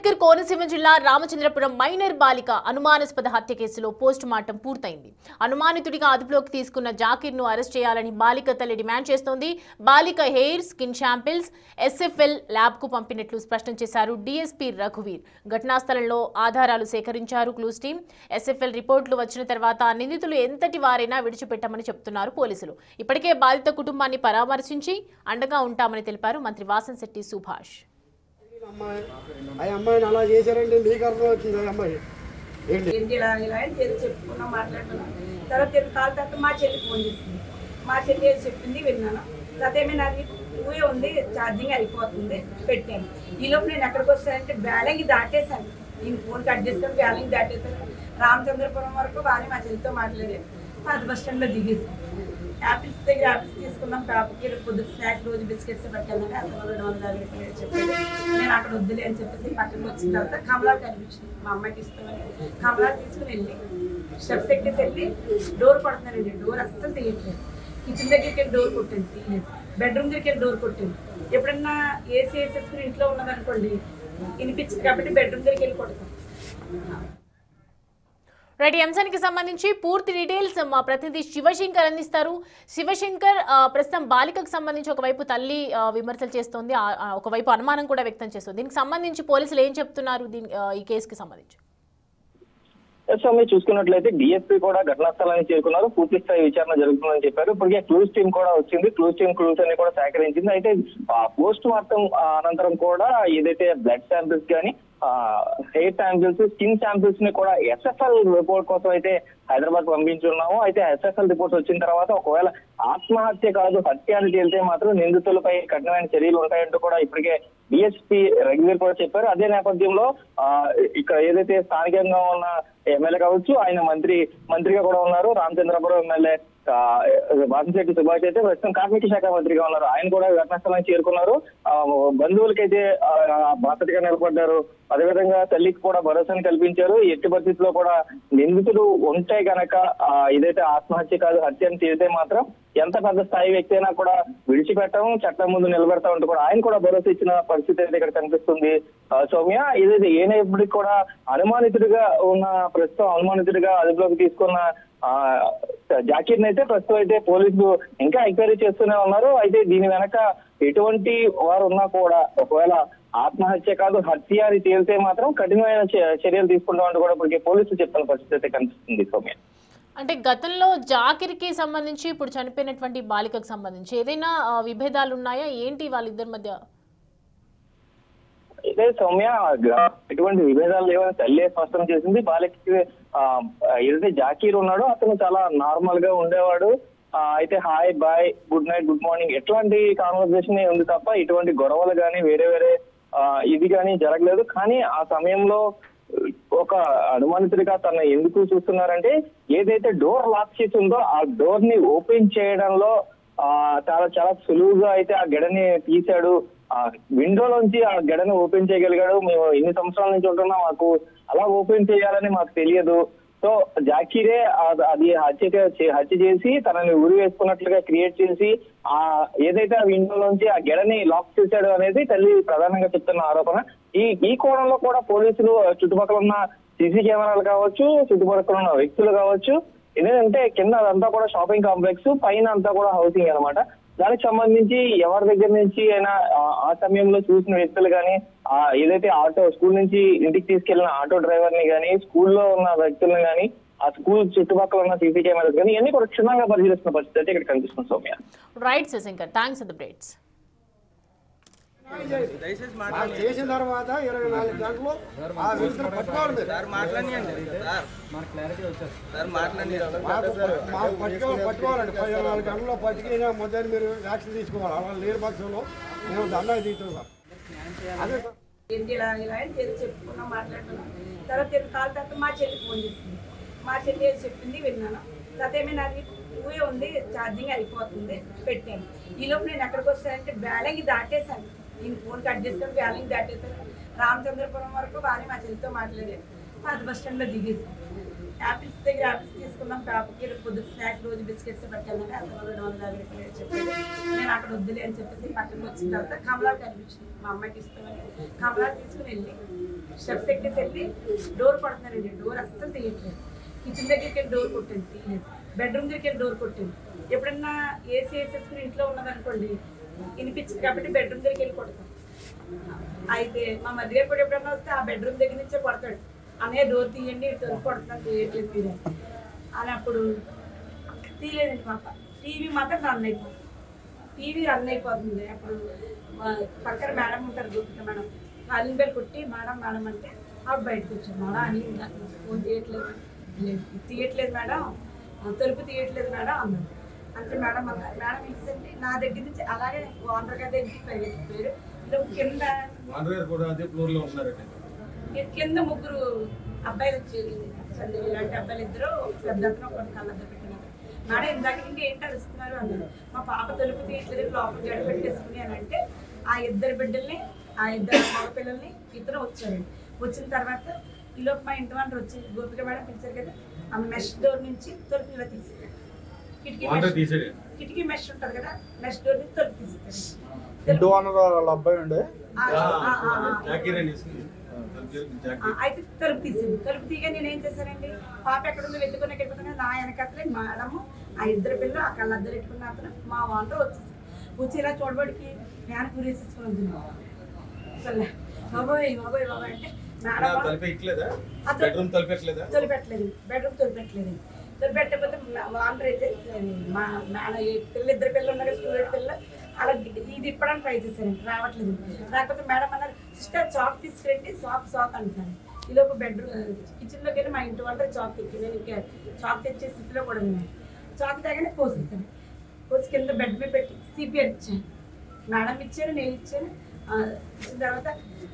జాకిర్ కోనసీమ జిల్లా రామచంద్రపురం మైనర్ బాలిక అనుమానాస్పద హత్య కేసులో పోస్ట్ మార్టం పూర్తయింది. అనుమానితుడిగా అదుపులోకి తీసుకున్న జాకిర్ ను అరెస్ట్ చేయాలని బాలిక తల్లి డిమాండ్ చేస్తోంది. బాలిక hair, skin samples SFL lab కు పంపినట్లు స్పష్టం చేశారు డీఎస్పీ రఘువీర్. ఘటనా స్థలంలో ఆధారాలు సేకరించారు క్లూస్ టీం. ఎస్ఎఫ్ఎల్ రిపోర్టులు వచ్చిన తర్వాత నిందితులు ఎంతటి వారైనా విడిచిపెట్టమని చెప్తున్నారు పోలీసులు. ఇప్పటికే బాధిత కుటుంబాన్ని పరామర్శించి అండగా ఉంటామని తెలిపారు మంత్రి వాసంశెట్టి సుభాష్. అమ్మాయిని అలా చేశారంటే మీకు అర్థం అవుతుంది. అమ్మాయి చెప్పుకున్నా మాట్లాడుతున్నాను. తర్వాత కాల్ తర్వాత మా చెల్లి ఫోన్ చేసింది. మా చెల్లి ఏది చెప్పింది విన్నాను. తర్వాత ఏమైనా అది ఊయే ఉంది, ఛార్జింగ్ అయిపోతుంది, పెట్టాను. ఈలోపు నేను ఎక్కడికి వస్తానంటే బ్యాలెంగ్ దాటేశాను. నేను ఫోన్ కట్ చేసుకొని బ్యాలెంగ్ దాటేశాను. రామచంద్రపురం వరకు బాగా మా చెల్లితో మాట్లాడాను. పాత బస్ స్టాండ్లో దిగేసాను. యాపిల్స్ దగ్గర యాపిల్స్ తీసుకున్నాం. పాపకి పొద్దున స్నాక్స్ రోజు బిస్కెట్స్ పెట్టాలని అతను 250 చెప్పేది. నేను అక్కడ వద్దులే అని చెప్పేసి పక్కన వచ్చిన తర్వాత కమలాలు కనిపించింది. మా అమ్మాయికి ఇస్తామని కమలాలు తీసుకుని వెళ్ళి స్టెప్స్ ఎక్కేసి వెళ్ళి డోర్ కొడుతున్నానండి. డోర్ అస్సలు తీయట్లేదు. కిచెన్ దగ్గరికి వెళ్ళి డోర్ కొట్టింది, తీయలేదు. బెడ్రూమ్ దగ్గరికి వెళ్ళి డోర్ కొట్టింది. ఎప్పుడన్నా ఏసీ వేసేసుకుని ఇంట్లో ఉన్నదనుకోండి వినిపించింది కాబట్టి బెడ్రూమ్ దగ్గరికి వెళ్ళి కొడతాం. రైట్, ఈ అంశానికి సంబంధించి పూర్తి డీటెయిల్స్ మా ప్రతినిధి శివశంకర్ అందిస్తారు. శివశంకర్, ప్రస్తుతం బాలికకు సంబంధించి ఒకవైపు తల్లి విమర్శలు చేస్తోంది, ఒకవైపు అనుమానం కూడా వ్యక్తం చేస్తుంది. దీనికి సంబంధించి పోలీసులు ఏం చెప్తున్నారు ఈ కేసుకి సంబంధించి? మీరు చూసుకున్నట్లయితే డిఎస్పీ కూడా ఘటనా స్థలానికి చేరుకున్నారు. పూర్తి స్థాయి విచారణ జరుగుతుందని చెప్పారు. ఇప్పటికే క్లూస్ టీం కూడా వచ్చింది. క్లూస్ అన్ని కూడా సేకరించింది. అయితే పోస్ట్ మార్టం అనంతరం కూడా ఏదైతే బ్లడ్ శాంపిల్స్ కానీ హెయిర్ శాంపిల్స్, స్కిన్ శాంపిల్స్ ని కూడా ఎస్ఎఫ్ఎల్ రిపోర్ట్ కోసం అయితే హైదరాబాద్ పంపించున్నాము. అయితే ఎస్ఎఫ్ఎల్ రిపోర్ట్స్ వచ్చిన తర్వాత ఒకవేళ ఆత్మహత్య కాదు హత్య అని తేలితే మాత్రం నిందితులపై కఠినమైన చర్యలు ఉంటాయంటూ కూడా ఇప్పటికే డిఎస్పీ రఘువీర్ కూడా చెప్పారు. అదే నేపథ్యంలో ఇక్కడ ఏదైతే స్థానికంగా ఉన్న ఎమ్మెల్యే కావచ్చు, ఆయన మంత్రిగా కూడా ఉన్నారు. రామచంద్రపురం ఎమ్మెల్యే వాసంశెట్టి సుభాష్ అయితే ప్రస్తుతం కార్మిక శాఖ మంత్రిగా ఉన్నారు. ఆయన కూడా ఘటనా స్థలానికి చేరుకున్నారు. బంధువులకైతే బాధ్యతగా నిలబడ్డారు. అదేవిధంగా తల్లికి కూడా భరోసాను కల్పించారు. ఎట్టి పరిస్థితుల్లో కూడా నిందితుడు ఉంటే గనక ఏదైతే ఆత్మహత్య కాదు హత్య అని తేలితే మాత్రం ఎంత పెద్ద స్థాయి వ్యక్తి అయినా కూడా విడిచిపెట్టడం, చట్టం ముందు నిలబెడతామంటూ కూడా ఆయన కూడా భరోసా ఇచ్చిన పరిస్థితి అయితే ఇక్కడ కనిపిస్తుంది. సౌమ్య, ఏదైతే ఏనప్పటికీ కూడా ప్రస్తుతం అనుమానితుడిగా అదుపులోకి తీసుకున్న జాకీర్ అయితే ప్రస్తుతం అయితే పోలీసులు ఇంకా ఎంక్వైరీ చేస్తూనే ఉన్నారు. అయితే దీని వెనక ఎటువంటి వారు ఉన్నా కూడా ఒకవేళ ఆత్మహత్య కాదు హత్య అని తేలితే మాత్రం కఠినమైన చర్యలు తీసుకుంటామంటూ కూడా ఇప్పటికే పోలీసులు చెప్తున్న పరిస్థితి అయితే కనిపిస్తుంది. సౌమ్య, అంటే గతంలో జాకిర్కి సంబంధించి ఇప్పుడు చనిపోయినటువంటి బాలికకు సంబంధించి ఏదైనా విభేదాలు ఉన్నాయా? ఏంటి వాళ్ళిద్దరి మధ్య? అయితే సౌమ్య, ఎటువంటి విభేదాలు లేవని తల్లి స్పష్టం చేసింది. బాలికకి ఏదైతే జాకీర్ ఉన్నాడో అతను చాలా నార్మల్ గా ఉండేవాడు. అయితే hi, bye, good night, good morning ఎట్లాంటి కాన్వర్సేషన్ ఉంది తప్ప ఇటువంటి గొడవలు కానీ వేరే ఇది కానీ జరగలేదు. కానీ ఆ సమయంలో ఒక అనుమానితుడిగా తన ఎందుకు చూస్తున్నారంటే ఏదైతే డోర్ లాక్ చేసి ఉందో ఆ డోర్ ని ఓపెన్ చేయడంలో చాలా సులువుగా అయితే ఆ గెడని తీశాడు. ఆ విండోలోంచి ఆ గెడని ఓపెన్ చేయగలిగాడు. మేము ఇన్ని సంవత్సరాల నుంచి ఉంటున్నాం, మాకు అలా ఓపెన్ చేయాలని మాకు తెలియదు. సో జాకీరే అది హత్య చేసి తనని ఉరి వేసుకున్నట్లుగా క్రియేట్ చేసి ఏదైతే ఆ విండోలోంచి ఆ గెడని లాక్ చేశాడు అనేది తల్లి ప్రధానంగా చెప్తున్న ఆరోపణ. ఈ కోణంలో కూడా పోలీసులు చుట్టుపక్కల ఉన్న సీసీ కెమెరాలు కావచ్చు, చుట్టుపక్కల ఉన్న వ్యక్తులు కావచ్చు, ఏంటంటే కింద అదంతా కూడా షాపింగ్ కాంప్లెక్స్, పైన అంతా కూడా హౌసింగ్ అనమాట. దానికి సంబంధించి ఎవరి దగ్గర నుంచి అయినా ఆ సమయంలో చూసిన వ్యక్తులు కానీ ఏదైతే స్కూల్ నుంచి ఇంటికి తీసుకెళ్లిన ఆటో డ్రైవర్ ని కానీ, స్కూల్లో ఉన్న వ్యక్తులను కానీ, ఆ స్కూల్ చుట్టుపక్కల ఉన్న సీసీ కెమెరాస్ కానీ ఇవన్నీ కూడా క్షుణ్ణంగా పరిశీలిస్తున్న పరిస్థితి అయితే ఇక్కడ కనిపిస్తుంది. Soumya, right Shivashankar, thanks for the updates. చేసిన తర్వాత 24 గంటలు ఆ వ్యక్తులు పట్టుకోవాలి. పట్టుకోవాలండి. 24 గంటల్లో పట్టుకుని మొదలు మీరు యాక్షన్ తీసుకోవాలి. అలా లేని పక్షంలో మేము దండా తీస్తున్నాం. అదే చెప్పుకున్నా మాట్లాడుతున్నాను. తర్వాత కాల్ తర్వాత మా చెల్లి ఫోన్ చేసింది. మా చెల్లి ఏది చెప్పింది విన్నాను. తర్వాత ఏమైనా అది ఊయే ఉంది, ఛార్జింగ్ అయిపోతుంది, పెట్టాను. ఈలోపు నేను ఎక్కడికి వస్తానంటే బ్యాలెంగ్ దాటేశాను. నేను ఫోన్ కట్ చేసుకొని బ్యాలెంగ్ దాటేశాను. రామచంద్రపురం వరకు బాగా మా చెల్లితో మాట్లాడాను. పాత బస్ స్టాండ్లో దిగేసాను. యాపిల్స్ దగ్గర యాపిల్స్ తీసుకున్నాం. పాపకి పొద్దున స్నాక్స్ రోజు బిస్కెట్స్ పెట్టాలని అతను 250 చెప్పేది. నేను అక్కడ వద్దులే అని చెప్పేసి పక్కన వచ్చిన తర్వాత కమలాలు కనిపించింది. మా అమ్మాయికి ఇస్తామని కమలాలు తీసుకుని వెళ్ళి స్టెప్స్ ఎక్కేసి వెళ్ళి డోర్ కొడుతున్నానండి. డోర్ అస్సలు తీయట్లేదు. కిచెన్ దగ్గరికి వెళ్ళి డోర్ కొట్టాను, తీయలేదు. బెడ్రూమ్ దగ్గరికి వెళ్ళి డోర్ కొట్టాను. ఎప్పుడన్నా ఏసీ వేసేసుకుని ఇంట్లో ఉన్నదనుకోండి వినిపించింది కాబట్టి బెడ్రూమ్ దగ్గరికి వెళ్ళి కొడతాను. అయితే మా మధ్య గారు ఎప్పుడన్నా వస్తే ఆ బెడ్రూమ్ దగ్గర నుంచే కొడతాడు, అనే డోర్ తీయండి తొలి కొడుతున్నాను తీయట్లేదు మీరు అని. అప్పుడు తీయలేదండి పాప. టీవీ మాత్రం రన్ అయిపోతుంది. టీవీ రన్ అయిపోతుంది. అప్పుడు పక్కన మేడం ఉంటారు, గోపిక మేడం, కాలింగ్ బెల్ కొట్టి మేడం మేడం అంటే ఆవిడ బయటకు వచ్చాను. మేడం అని ఫోన్ తీయట్లేదు మేడం, తలుపు తీయట్లేదు మేడం అన్నాడు. అంటే మేడం అన్నారు. మేడం ఏంటంటే నా దగ్గర నుంచి అలాగే ఓనర్ గారి దగ్గరికి పరిగెత్తిపోయారు. కింద కింద ముగ్గురు అబ్బాయిలు వచ్చేది, ఇలాంటి అబ్బాయిలు ఇద్దరు, పెద్ద అతను ఒక కళ్ళద్ద పెట్టినారు. మేడం ఇందాక నుండి ఏంటి అరుస్తున్నారు అన్నారు. మా పాప తలుపు తీయట్లేదు, లోపల గడ పెట్టేసుకుని అని అంటే ఆ ఇద్దరు బిడ్డల్ని, ఆ ఇద్దరు మగ పిల్లల్ని ఇతను వచ్చారండి. వచ్చిన తర్వాత ఈలోపు మా ఇంటి వాళ్ళు వచ్చి గోపిక మేడం పిలిచారు కదా, ఆ మెష్ డోర్ నుంచి తలుపు ఇలా తీసేసారు. కిటికీ మెష్ ఉంటుంది కదా, మెష్ డోర్ నుంచి తలుపు తీసేసారు. అయితే తలుపు తీసింది. తలుపు తీగా నేను ఏం చేశానండి, పాప ఎక్కడుందో వెతుకుని వెళ్ళిపోతున్నా. నా వెనకట్లే మేడము, ఆ ఇద్దరు పిల్లలు, ఆ కళ్ళద్దరు పెట్టుకున్న అతను, మా ఓనర్ వచ్చేసి వచ్చి ఇలా చూడబడికి నేను కూరేసేసుకుని వద్దున్నాను. అసలు బాబోయ్ బాబోయ్ బాబోయ్ అంటే తొలిపెట్టలేదు. బెడ్రూమ్ తొలిపెట్టలేదు. తొలిపెట్టకపోతే ఓనర్ అయితే మా పిల్లలు, ఇద్దరు పిల్లలు ఉన్నారు, స్టూడెంట్ పిల్లలు, అలా ఇది ఇప్పడానికి ట్రై చేశారండి, రావట్లేదు. రాకపోతే మేడం అన్నారు, సిస్టర్ చాక్ తీసుకురండి, చాక్ అంటున్నాను. ఈలోపు బెడ్రూమ్ కిచెన్లోకి వెళ్ళి మా ఇంటి వాళ్ళ చాక్ తెచ్చి, నేను ఇంకా చాక్ తెచ్చే స్థితిలో కూడా ఉన్నాను. చాక్ తేగానే కోసేసాను. కోసి కింద బెడ్ మీద పెట్టి సిపిఆర్ ఇచ్చాను. మేడం ఇచ్చాను, నేను ఇచ్చాను. ఇచ్చిన తర్వాత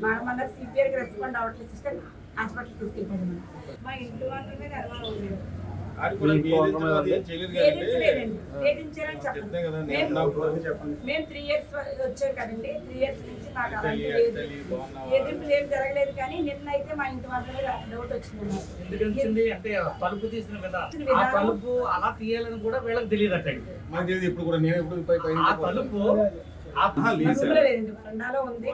మేడం అన్నారు సిపిఆర్కి రెస్పాండ్ అవ్వట్లేదు సిస్టర్, హాస్పిటల్కి తీసుకెళ్ళిపోయాను. మేడం మా ఇంటి వాళ్ళ మీద అనుమానం ఉండేది. మేము 3 years వచ్చాం కదండి. 3 years నుంచి నాకు అలాంటి ఎదింపులు ఏం జరగలేదు. కానీ నిన్న అయితే మా ఇంటి వాళ్ళ మీద డౌట్ వచ్చింది. అంటే తలుపు తీసిన తలుపు అలా తీయాలని కూడా వీళ్ళకి తెలియదు అట్టండి. వరండాలో ఉంది.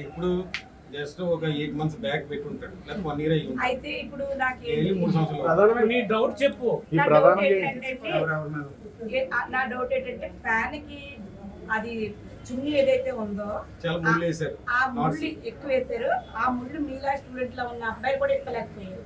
ఇప్పుడు జస్ట్ ఒక 8 months బ్యాక్ పెట్టి ఉంటాడు, లేకపోతే 1 year అయ్యింది. అయితే ఇప్పుడు నాకు 3 సంవత్సరాలు. నీ డౌట్ చెప్పు. నా డౌట్ ఏంటంటే ఫ్యాన్ కి అది చున్నీ ఏదైతే ఉందో ఆ ముళ్ళు ఎక్కువ వేసారు. ఆ ముళ్ళు మీలా స్టూడెంట్ లో ఉన్న అబ్బాయిలు కూడా ఎక్కలేకపోయారు.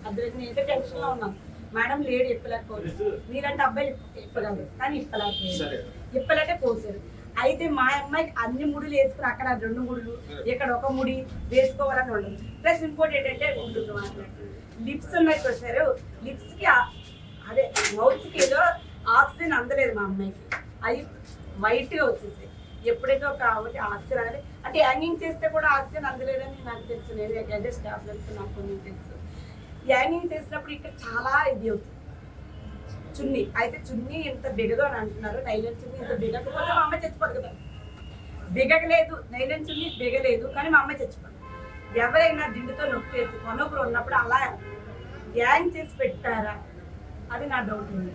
అదే నేనైతే టెన్షన్ లో ఉన్నాను. మేడం లేడు ఇప్పలేకపోవచ్చు, మీరంటే అబ్బాయి ఇప్పగలరు కానీ ఇప్పలేకపోయారు. ఇప్పలేకే పోసారు. అయితే మా అమ్మాయికి అన్ని ముడులు వేసుకుని అక్కడ 2 ముడులు, ఇక్కడ 1 ముడి వేసుకోవాలని ఉండదు. ప్లస్ ఇంకోటి ఏంటంటే ఉంటుంది మాట్లాడుతుంది, లిప్స్ ఉన్నాయి చూసారు, లిప్స్ కి అదే మౌత్ కి ఏదో ఆక్సిజన్ అందలేదు మా అమ్మాయికి. అవి వైట్ గా వచ్చేసాయి. ఎప్పుడైతే ఒక ఆక్సిజన్ అనేది అంటే హ్యాంగింగ్ చేస్తే కూడా ఆక్సిజన్ అందలేదని నాకు తెలుసు. నేను అదే స్టాఫ్ తెలుసు, నాకు కొంచెం తెలుసు. హ్యాంగింగ్ చేసినప్పుడు ఇక్కడ చాలా ఇది అవుతుంది చున్నీ. అయితే చున్నీ ఇంత బిగదు అని అంటున్నారు. నైలన్ చున్నీ ఇంత బిగకపోతే మా అమ్మాయి చచ్చిపోదు కదా. బిగలేదు, నైలన్ చున్నీ బిగలేదు కానీ మా అమ్మాయి చచ్చిపోదు. ఎవరైనా దిండుతో నొక్కేసి కొనొకరు ఉన్నప్పుడు అలా హ్యాంగ్ చేసి పెట్టారా, అది నా డౌట్ ఉంది.